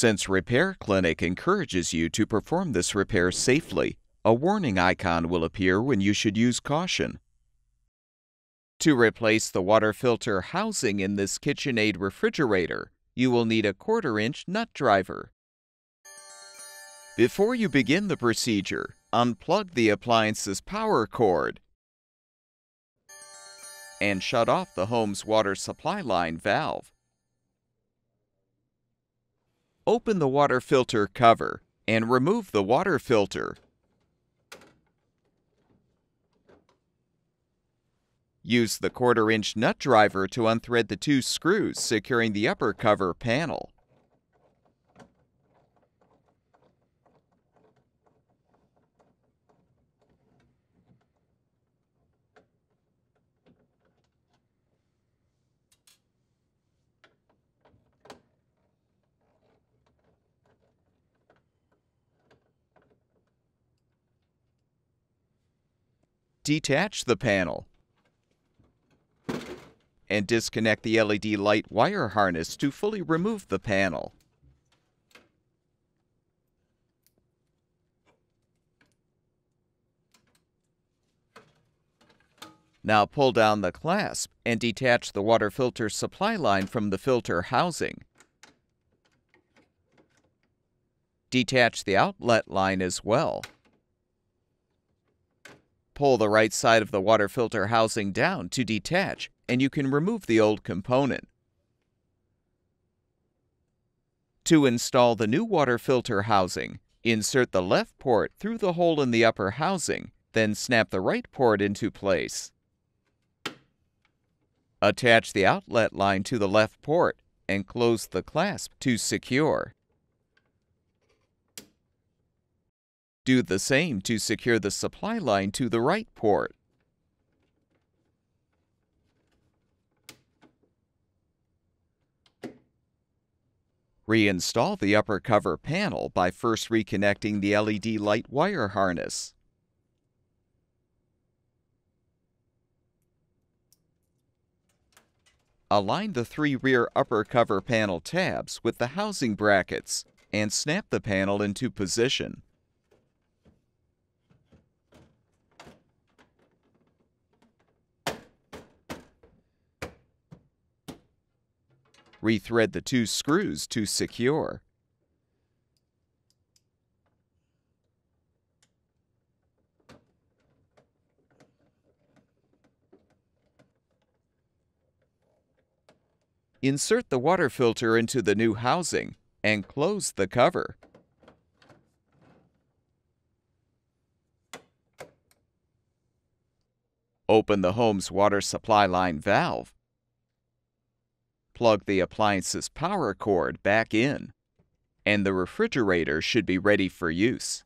Since Repair Clinic encourages you to perform this repair safely, a warning icon will appear when you should use caution. To replace the water filter housing in this KitchenAid refrigerator, you will need a 1/4-inch nut driver. Before you begin the procedure, unplug the appliance's power cord and shut off the home's water supply line valve. Open the water filter cover and remove the water filter. Use the 1/4-inch nut driver to unthread the 2 screws securing the upper cover panel. Detach the panel and disconnect the LED light wire harness to fully remove the panel. Now pull down the clasp and detach the water filter supply line from the filter housing. Detach the outlet line as well. Pull the right side of the water filter housing down to detach, and you can remove the old component. To install the new water filter housing, insert the left port through the hole in the upper housing, then snap the right port into place. Attach the outlet line to the left port and close the clasp to secure. Do the same to secure the supply line to the right port. Reinstall the upper cover panel by first reconnecting the LED light wire harness. Align the 3 rear upper cover panel tabs with the housing brackets and snap the panel into position. Rethread the 2 screws to secure. Insert the water filter into the new housing and close the cover. Open the home's water supply line valve. Plug the appliance's power cord back in, and the refrigerator should be ready for use.